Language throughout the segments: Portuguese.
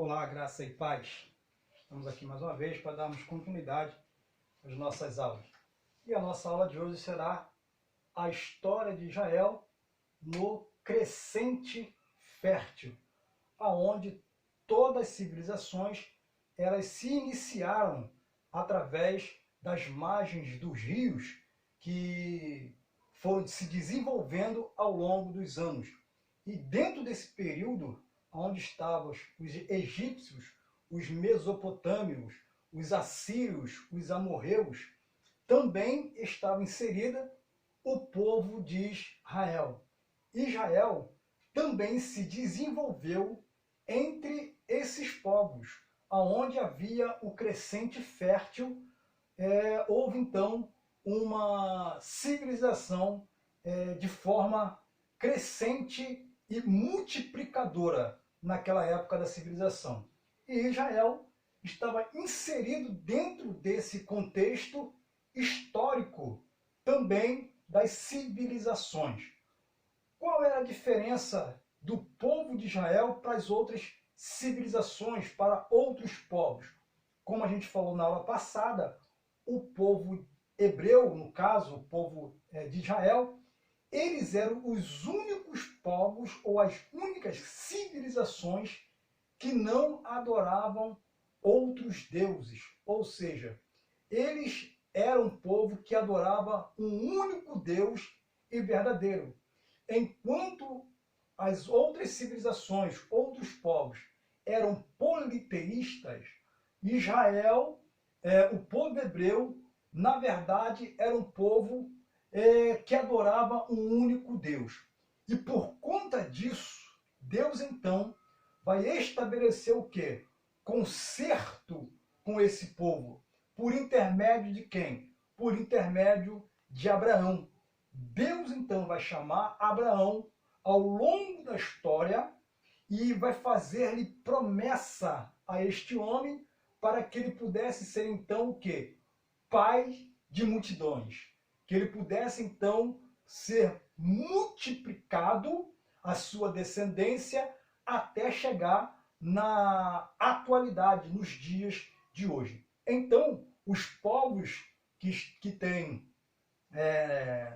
Olá, graça e paz. Estamos aqui mais uma vez para darmos continuidade às nossas aulas. E a nossa aula de hoje será a história de Israel no crescente fértil, aonde todas as civilizações elas se iniciaram através das margens dos rios que foram se desenvolvendo ao longo dos anos. E dentro desse período, onde estavam os egípcios, os mesopotâmios, os assírios, os amorreus, também estava inserida o povo de Israel. Israel também se desenvolveu entre esses povos, aonde havia o crescente fértil, houve então uma civilização de forma crescente e multiplicadora naquela época da civilização. E Israel estava inserido dentro desse contexto histórico também das civilizações. Qual era a diferença do povo de Israel para as outras civilizações, para outros povos? Como a gente falou na aula passada, o povo hebreu, no caso, o povo de Israel, eles eram os únicos povos ou as únicas civilizações que não adoravam outros deuses. Ou seja, eles eram um povo que adorava um único Deus e verdadeiro. Enquanto as outras civilizações, outros povos, eram politeístas, Israel, o povo hebreu, na verdade, era um povo que adorava um único Deus. E por conta disso, Deus então vai estabelecer o quê? Conserto com esse povo. Por intermédio de quem? Por intermédio de Abraão. Deus então vai chamar Abraão ao longo da história e vai fazer-lhe promessa a este homem para que ele pudesse ser então o quê? Pai de multidões. Que ele pudesse então ser multiplicado a sua descendência até chegar na atualidade, nos dias de hoje. Então, os povos que têm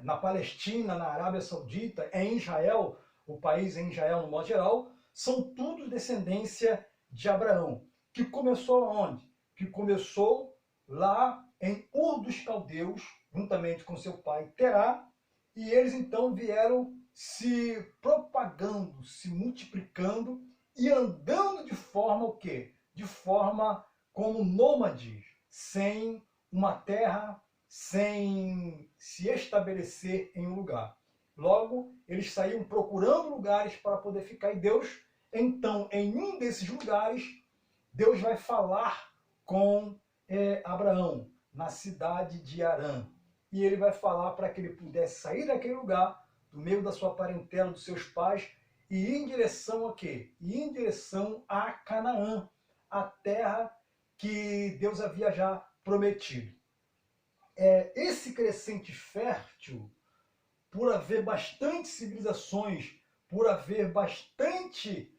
na Palestina, na Arábia Saudita, em Israel, o país em Israel no modo geral, são tudo descendência de Abraão, que começou onde? Que começou lá em Ur dos Caldeus, juntamente com seu pai Terá, e eles então vieram se propagando, se multiplicando e andando de forma o quê? De forma como nômades, sem uma terra, sem se estabelecer em um lugar. Logo, eles saíam procurando lugares para poder ficar, e Deus, então, em um desses lugares, Deus vai falar com Abraão, na cidade de Harã. E ele vai falar para que ele pudesse sair daquele lugar, do meio da sua parentela, dos seus pais, e ir em direção a quê? Ir em direção a Canaã, a terra que Deus havia já prometido. Esse crescente fértil, por haver bastante civilizações, por haver bastante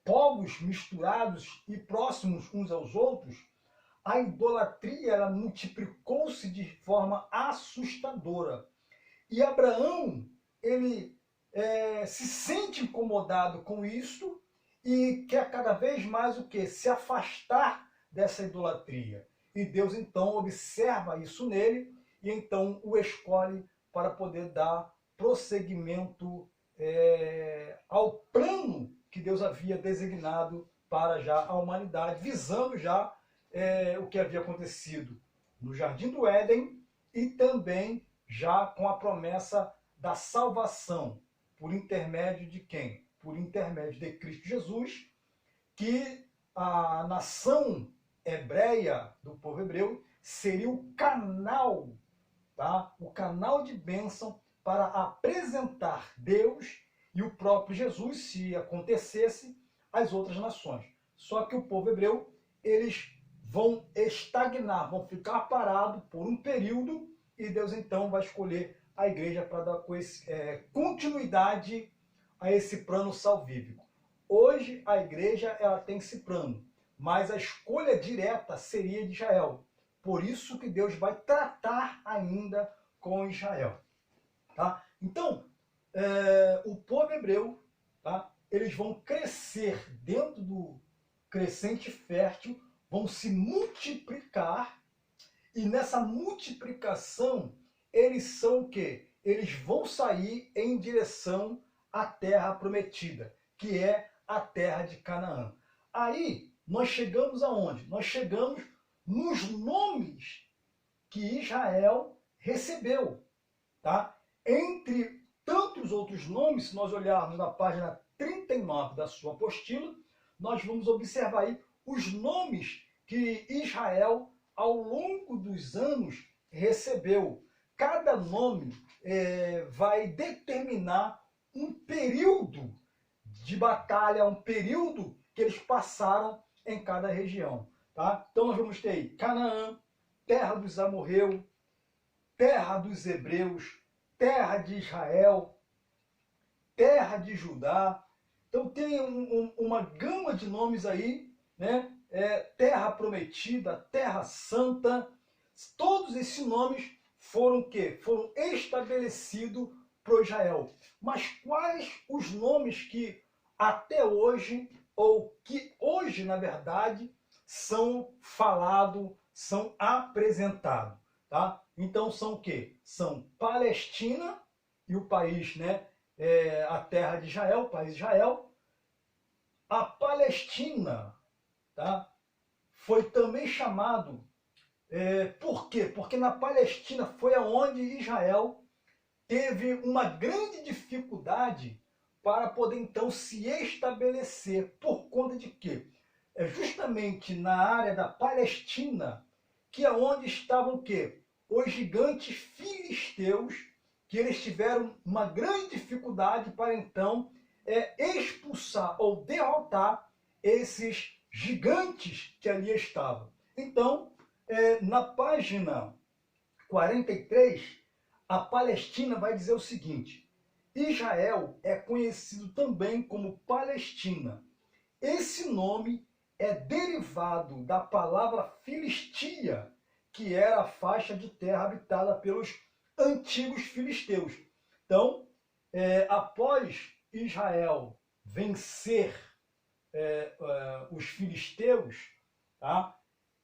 povos misturados e próximos uns aos outros, a idolatria ela multiplicou-se de forma assustadora. E Abraão, ele se sente incomodado com isso e quer cada vez mais o quê? Se afastar dessa idolatria. E Deus então observa isso nele e então o escolhe para poder dar prosseguimento ao plano que Deus havia designado para já a humanidade, visando já o que havia acontecido no Jardim do Éden e também já com a promessa da salvação por intermédio de quem? Por intermédio de Cristo Jesus, que a nação hebreia, do povo hebreu, seria o canal, tá? O canal de bênção para apresentar Deus e o próprio Jesus, se acontecesse, às outras nações. Só que o povo hebreu, eles vão estagnar, vão ficar parados por um período, e Deus então vai escolher a igreja para dar continuidade a esse plano salvífico. Hoje a igreja ela tem esse plano, mas a escolha direta seria de Israel. Por isso que Deus vai tratar ainda com Israel. Tá? Então, o povo hebreu, tá? Eles vão crescer dentro do crescente fértil, vão se multiplicar, e nessa multiplicação, eles são o quê? Eles vão sair em direção à terra prometida, que é a terra de Canaã. Aí, nós chegamos aonde? Nós chegamos nos nomes que Israel recebeu, tá? Entre tantos outros nomes, se nós olharmos na página 39 da sua apostila, nós vamos observar aí os nomes que Israel, ao longo dos anos, recebeu. Cada nome vai determinar um período de batalha, um período que eles passaram em cada região. Tá? Então nós vamos ter aí Canaã, terra dos amorreus, terra dos hebreus, terra de Israel, terra de Judá. Então tem uma gama de nomes aí, né? Terra prometida, terra santa. Todos esses nomes foram o quê? Foram estabelecidos para Israel. Mas quais os nomes que até hoje, ou que hoje, na verdade, são falados, são apresentados? Tá? Então são o quê? São Palestina e o país, né? A terra de Israel, o país de Israel. A Palestina, tá? Foi também chamado, por quê? Porque na Palestina foi aonde Israel teve uma grande dificuldade para poder então se estabelecer. Por conta de quê? É justamente na área da Palestina que é onde estavam o quê? Os gigantes filisteus, que eles tiveram uma grande dificuldade para então expulsar ou derrotar esses gigantes que ali estavam. Então, na página 43, a Palestina vai dizer o seguinte: Israel é conhecido também como Palestina. Esse nome é derivado da palavra Filistia, que era a faixa de terra habitada pelos antigos filisteus. Então, após Israel vencer os filisteus, tá?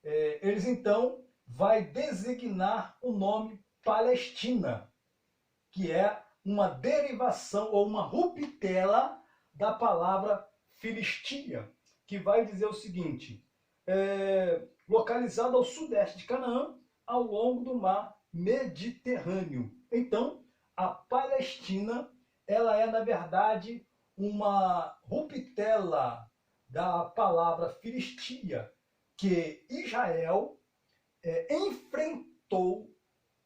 Eles então vai designar o nome Palestina, que é uma derivação ou uma ruptela da palavra Filistia, que vai dizer o seguinte: localizado ao sudeste de Canaã, ao longo do mar Mediterrâneo. Então, a Palestina, ela é, na verdade, uma ruptela da palavra Filistia, que Israel enfrentou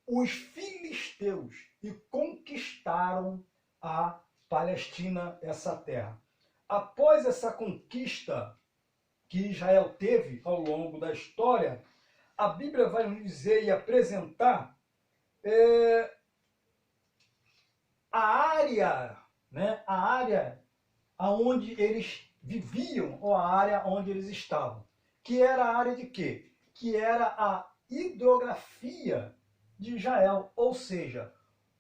os filisteus e conquistaram a Palestina, essa terra. Após essa conquista que Israel teve ao longo da história, a Bíblia vai nos dizer e apresentar a área, né? A área onde eles viviam, ou a área onde eles estavam. Que era a área de quê? Que era a hidrografia de Israel, ou seja,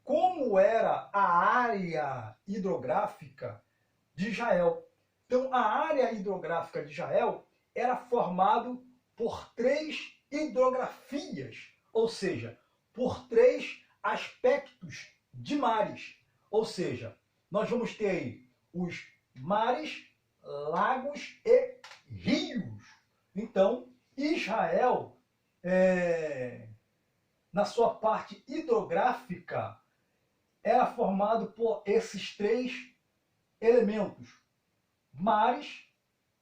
como era a área hidrográfica de Israel. Então, a área hidrográfica de Israel era formada por 3 hidrografias, ou seja, por 3 aspectos de mares. Ou seja, nós vamos ter aí os mares, lagos e rios. Então, Israel, na sua parte hidrográfica, era formado por esses 3 elementos: mares,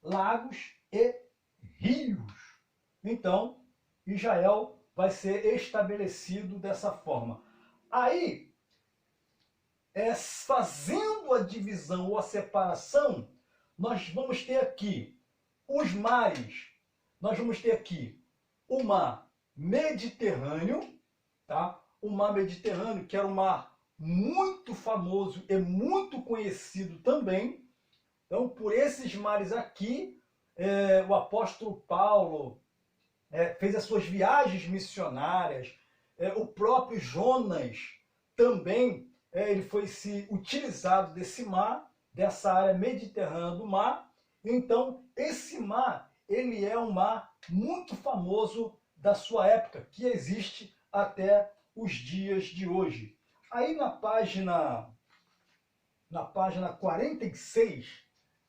lagos e rios. Então, Israel vai ser estabelecido dessa forma. Aí, fazendo a divisão ou a separação, nós vamos ter aqui os mares. Nós vamos ter aqui o mar Mediterrâneo, tá? O mar Mediterrâneo, que era um mar muito famoso e muito conhecido também. Então, por esses mares aqui, o apóstolo Paulo fez as suas viagens missionárias. O próprio Jonas também ele foi se utilizado desse mar, dessa área mediterrânea do mar. Então, esse mar, ele é um mar muito famoso da sua época, que existe até os dias de hoje. Aí na página 46,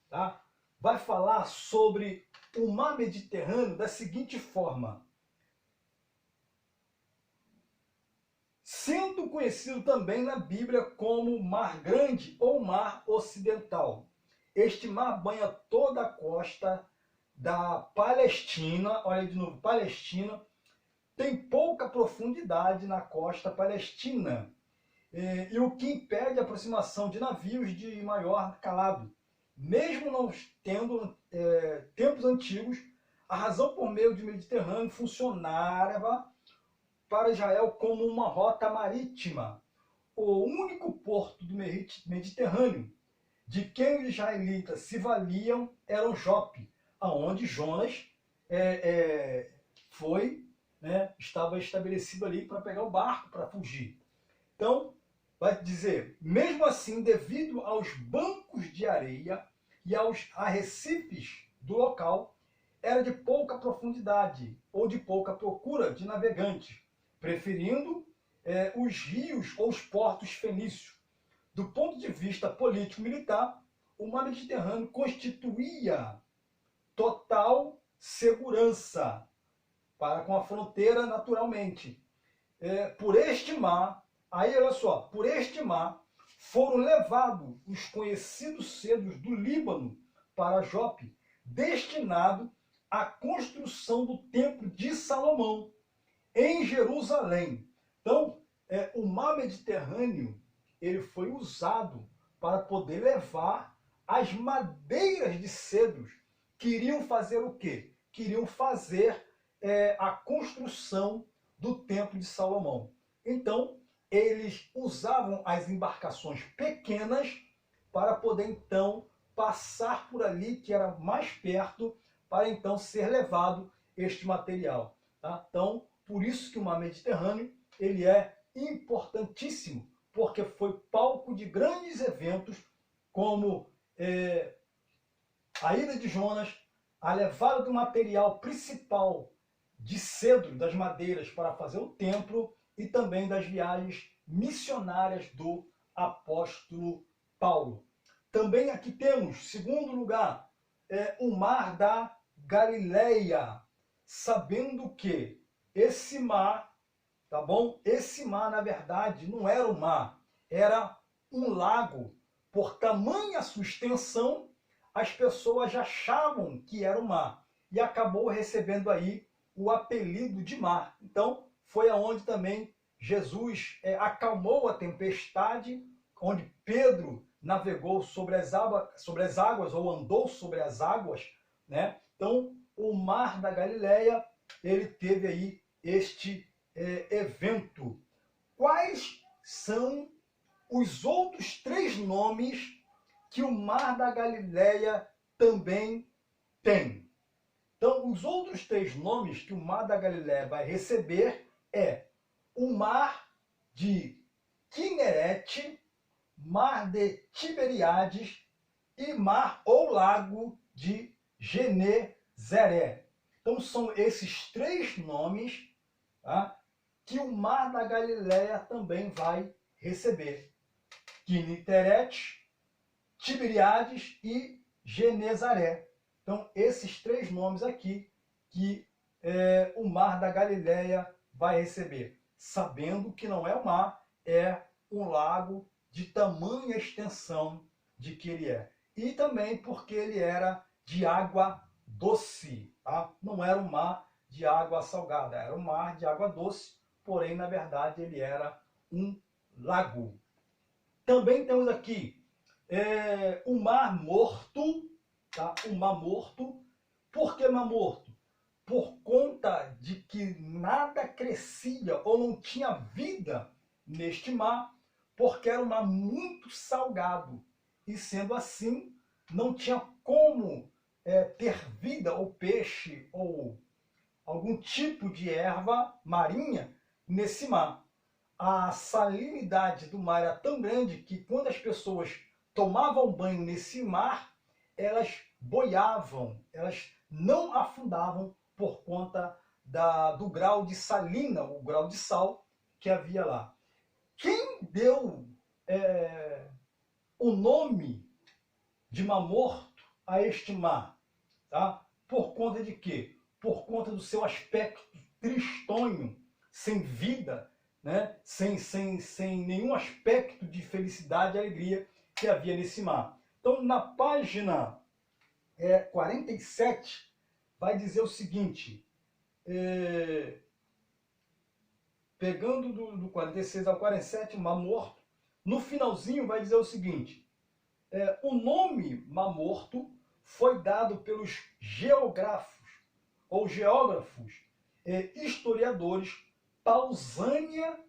tá? Vai falar sobre o mar Mediterrâneo da seguinte forma: sendo conhecido também na Bíblia como Mar Grande ou Mar Ocidental. Este mar banha toda a costa da Palestina, olha aí de novo, Palestina, tem pouca profundidade na costa palestina, e o que impede a aproximação de navios de maior calado. Mesmo não tendo tempos antigos, a razão por meio do Mediterrâneo funcionava para Israel como uma rota marítima, o único porto do Mediterrâneo de quem os israelitas se valiam era o Jope, aonde Jonas estava estabelecido ali para pegar o barco para fugir. Então, vai dizer, mesmo assim, devido aos bancos de areia e aos arrecifes do local, era de pouca profundidade ou de pouca procura de navegantes, preferindo os rios ou os portos fenícios. Do ponto de vista político-militar, o mar Mediterrâneo constituía total segurança para com a fronteira naturalmente. Por este mar, aí olha só, por este mar foram levados os conhecidos cedros do Líbano para Jope, destinado à construção do Templo de Salomão, em Jerusalém. Então, o mar Mediterrâneo ele foi usado para poder levar as madeiras de cedros. Queriam fazer o quê? Queriam fazer a construção do Templo de Salomão. Então, eles usavam as embarcações pequenas para poder, então, passar por ali, que era mais perto, para, então, ser levado este material. Tá? Então, por isso que o mar Mediterrâneo ele é importantíssimo, porque foi palco de grandes eventos, como a ida de Jonas, a levada do material principal de cedro, das madeiras, para fazer o templo, e também das viagens missionárias do apóstolo Paulo. Também aqui temos, segundo lugar, o mar da Galileia, sabendo que esse mar, tá bom? Esse mar, na verdade, não era um mar, era um lago. Por tamanha sua extensão, as pessoas achavam que era um mar, e acabou recebendo aí o apelido de mar. Então, foi aonde também Jesus acalmou a tempestade, onde Pedro navegou sobre as águas, ou andou sobre as águas, né? Então, o mar da Galileia, ele teve aí este evento. Quais são os outros 3 nomes que o mar da Galileia também tem? Então, os outros 3 nomes que o mar da Galileia vai receber o mar de Quinerete, mar de Tiberíades e mar ou lago de Genezaré. Então, são esses 3 nomes, tá, que o mar da Galileia também vai receber: Quinerete, Tiberíades e Genezaré. Então, esses 3 nomes aqui que o mar da Galileia vai receber, sabendo que não é um mar, é um lago de tamanha extensão de que ele é. E também porque ele era de água doce, tá? Não era um mar de água salgada, era um mar de água doce, porém, na verdade, ele era um lago. Também temos aqui o Mar Morto, tá? O Mar Morto. Por que Mar Morto? Por conta de que nada crescia ou não tinha vida neste mar, porque era um mar muito salgado. E sendo assim, não tinha como ter vida, ou peixe, ou algum tipo de erva marinha nesse mar. A salinidade do mar era tão grande que quando as pessoas tomavam banho nesse mar, elas boiavam, elas não afundavam por conta do grau de salina, o grau de sal que havia lá. Quem deu o nome de Mar Morto a este mar? Tá? Por conta de quê? Por conta do seu aspecto tristonho, sem vida, né? sem nenhum aspecto de felicidade e alegria que havia nesse mar. Então, na página 47, vai dizer o seguinte, pegando do 46 ao 47, Mar Morto, no finalzinho vai dizer o seguinte, o nome Mar Morto foi dado pelos geógrafos historiadores Pausânia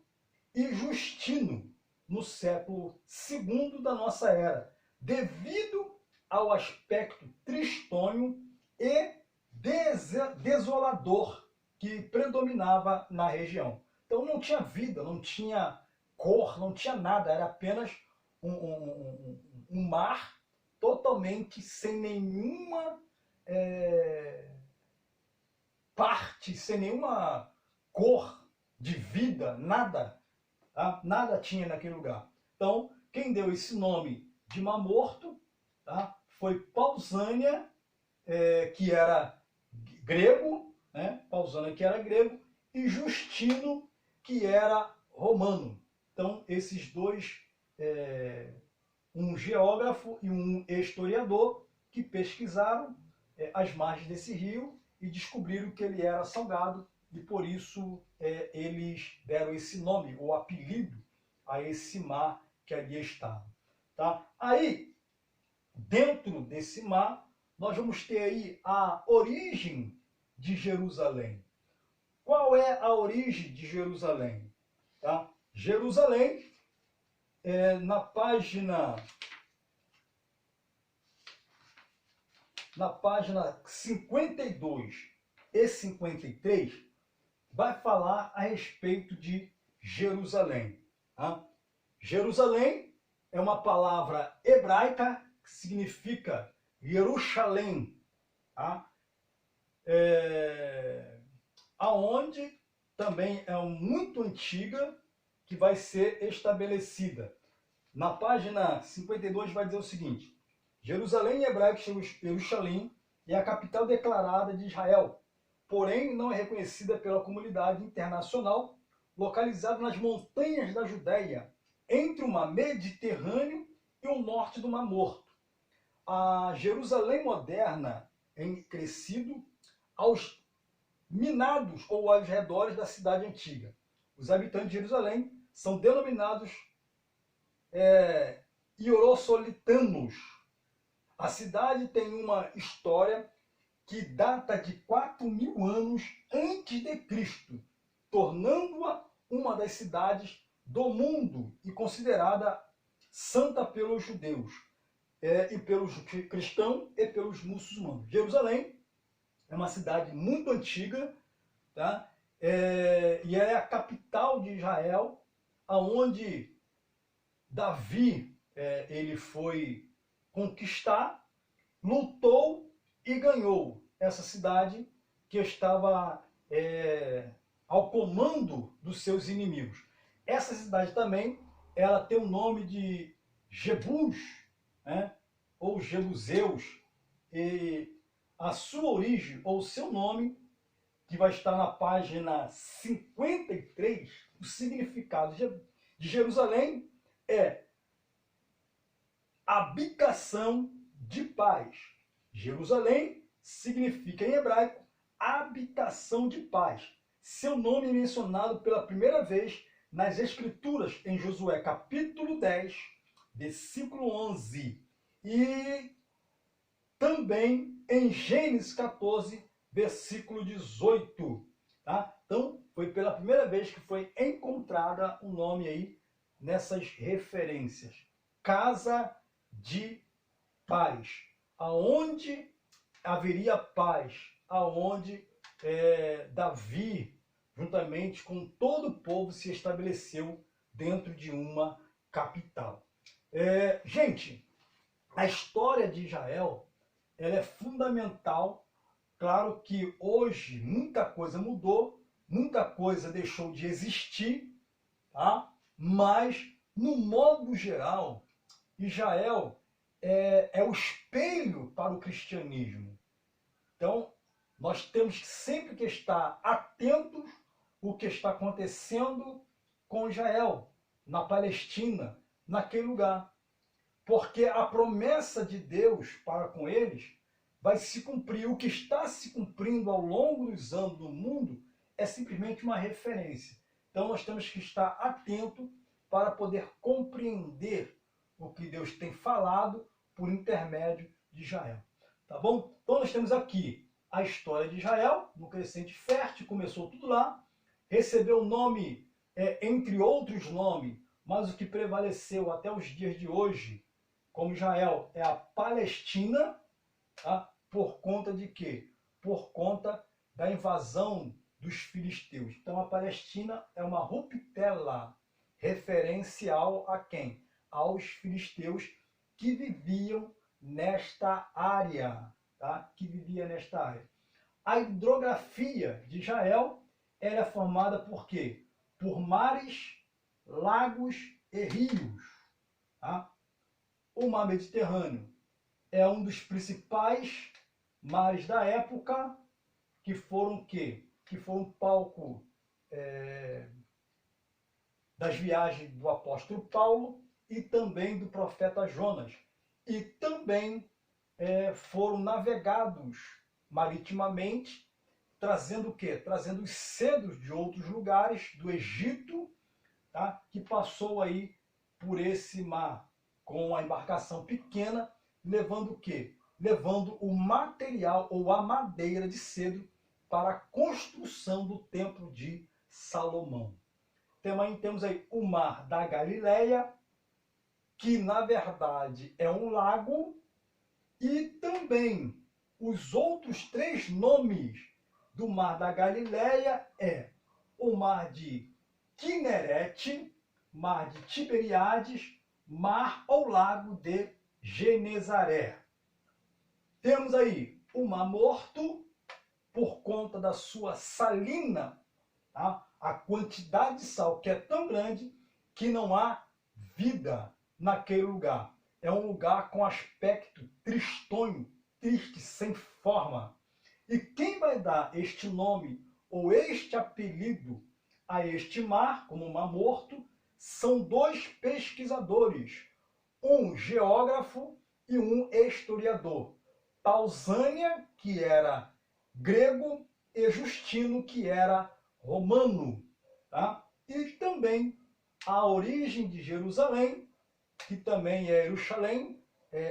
e Justino, no século II da nossa era, devido ao aspecto tristonho e desolador que predominava na região. Então não tinha vida, não tinha cor, não tinha nada, era apenas um mar totalmente sem nenhuma parte, sem nenhuma cor de vida, nada. Tá? Nada tinha naquele lugar. Então, quem deu esse nome de Mar Morto, tá? Foi Pausânia, que era grego, né? Pausânia, que era grego, e Justino, que era romano. Então, esses dois, um geógrafo e um historiador, que pesquisaram as margens desse rio e descobriram que ele era salgado, e por isso eles deram esse nome, ou apelido, a esse mar que ali estava. Tá? Aí, dentro desse mar, nós vamos ter aí a origem de Jerusalém. Qual é a origem de Jerusalém? Tá? Jerusalém, na página 52 e 53, vai falar a respeito de Jerusalém. Tá? Jerusalém é uma palavra hebraica que significa Jerusalém, tá? Aonde também é muito antiga, que vai ser estabelecida. Na página 52 vai dizer o seguinte: Jerusalém em hebraico, Jerusalém, é a capital declarada de Israel, porém não é reconhecida pela comunidade internacional, localizada nas montanhas da Judéia, entre o mar Mediterrâneo e o norte do Mar Morto. A Jerusalém moderna é crescido aos minados ou aos redores da cidade antiga. Os habitantes de Jerusalém são denominados iorossolitanos. A cidade tem uma história que data de 4.000 anos antes de Cristo, tornando-a uma das cidades do mundo e considerada santa pelos judeus, e pelos cristãos e pelos muçulmanos. Jerusalém é uma cidade muito antiga, tá? E ela é a capital de Israel, aonde Davi ele foi conquistar, lutou e ganhou essa cidade que estava ao comando dos seus inimigos. Essa cidade também, ela tem o nome de Jebus, né? Ou Jebuseus, e a sua origem, ou seu nome, que vai estar na página 53, o significado de Jerusalém é habitação de paz. Jerusalém significa em hebraico habitação de paz. Seu nome é mencionado pela primeira vez nas Escrituras, em Josué capítulo 10, versículo 11. E também em Gênesis 14, versículo 18. Tá? Então, foi pela primeira vez que foi encontrada o nome aí nessas referências. Casa de paz, aonde haveria paz, aonde Davi, juntamente com todo o povo, se estabeleceu dentro de uma capital. Gente, a história de Israel, ela é fundamental. Claro que hoje muita coisa mudou, muita coisa deixou de existir, tá? Mas, no modo geral, Israel é o espelho para o cristianismo. Então, nós temos sempre que estar atentos ao que está acontecendo com Israel, na Palestina, naquele lugar. Porque a promessa de Deus para com eles vai se cumprir. O que está se cumprindo ao longo dos anos no mundo é simplesmente uma referência. Então nós temos que estar atento para poder compreender o que Deus tem falado por intermédio de Israel. Tá bom? Então nós temos aqui a história de Israel, no crescente fértil, começou tudo lá, recebeu o nome, entre outros nomes, mas o que prevaleceu até os dias de hoje, como Israel, é a Palestina, tá? Por conta de quê? Por conta da invasão dos filisteus. Então a Palestina é uma ruptela referencial a quem? Aos filisteus que viviam nesta área, tá? Que vivia nesta área. A hidrografia de Israel, ela é formada por quê? Por mares, lagos e rios, tá? O mar Mediterrâneo é um dos principais mares da época, que foram que foram palco das viagens do apóstolo Paulo e também do profeta Jonas. E também foram navegados maritimamente, trazendo o quê? Trazendo os cedos de outros lugares, do Egito, tá? Que passou aí por esse mar com a embarcação pequena, levando o quê? Levando o material ou a madeira de cedro para a construção do templo de Salomão. Também temos aí o mar da Galileia, que na verdade é um lago, e também os outros três nomes do mar da Galileia é o mar de Quinerete, mar de Tiberíades, mar ou lago de Genezaré. Temos aí o Mar Morto, por conta da sua salina, tá? A quantidade de sal que é tão grande que não há vida naquele lugar. É um lugar com aspecto tristonho, triste, sem forma. E quem vai dar este nome ou este apelido a este mar, como Mar Morto, são dois pesquisadores, um geógrafo e um historiador. Pausânia, que era grego, e Justino, que era romano. Tá? E também a origem de Jerusalém, que também é Jerusalém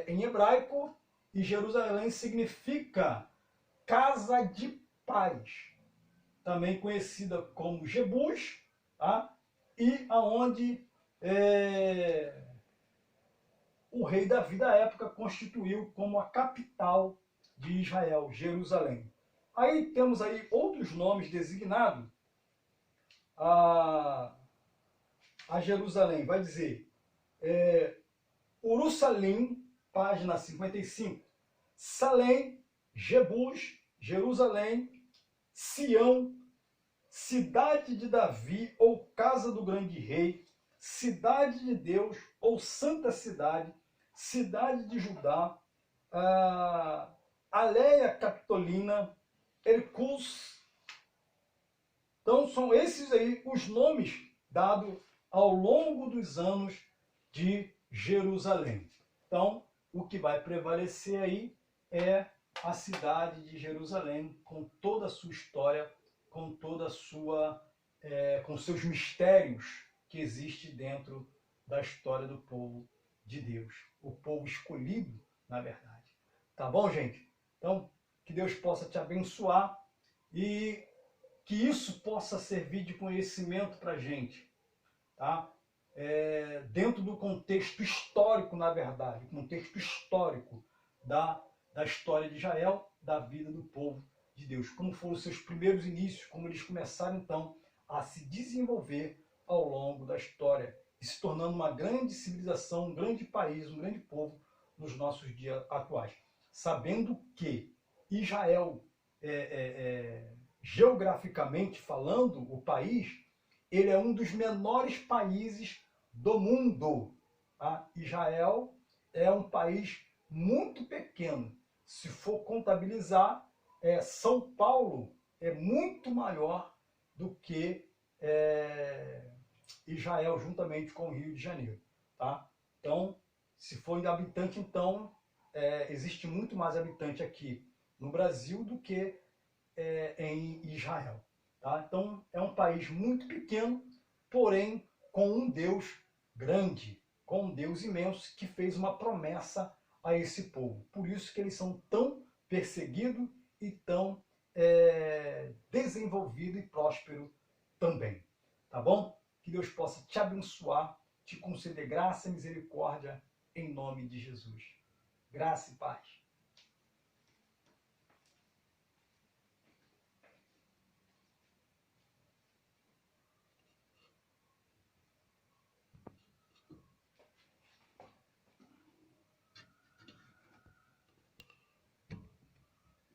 em hebraico, e Jerusalém significa casa de paz, também conhecida como Jebus, tá? E aonde o rei Davi da época constituiu como a capital de Israel, Jerusalém. Aí temos aí outros nomes designados a Jerusalém. Vai dizer Urussalim, página 55. Salém, Jebus, Jerusalém, Sião, cidade de Davi ou casa do grande rei, cidade de Deus ou santa cidade, cidade de Judá, Aleia Capitolina, Hercus. Então são esses aí os nomes dados ao longo dos anos de Jerusalém. Então o que vai prevalecer aí é a cidade de Jerusalém, com toda a sua história, com toda a sua, com seus mistérios que existe dentro da história do povo de Deus, o povo escolhido, na verdade. Tá bom, gente? Então, que Deus possa te abençoar e que isso possa servir de conhecimento para a gente, tá? dentro do contexto histórico, na verdade, contexto histórico da história de Israel, da vida do povo de Deus. Como foram os seus primeiros inícios, como eles começaram, então, a se desenvolver ao longo da história, e se tornando uma grande civilização, um grande país, um grande povo nos nossos dias atuais. Sabendo que Israel, geograficamente falando, o país, ele é um dos menores países do mundo. Tá? Israel é um país muito pequeno. Se for contabilizar, São Paulo é muito maior do que Israel, juntamente com o Rio de Janeiro. Tá? Então, se for em habitante, então, existe muito mais habitante aqui no Brasil do que em Israel. Tá? Então, é um país muito pequeno, porém com um Deus grande, com um Deus imenso que fez uma promessa a esse povo. Por isso que eles são tão perseguidos e tão desenvolvido e próspero também. Tá bom? Que Deus possa te abençoar, te conceder graça e misericórdia em nome de Jesus. Graça e paz.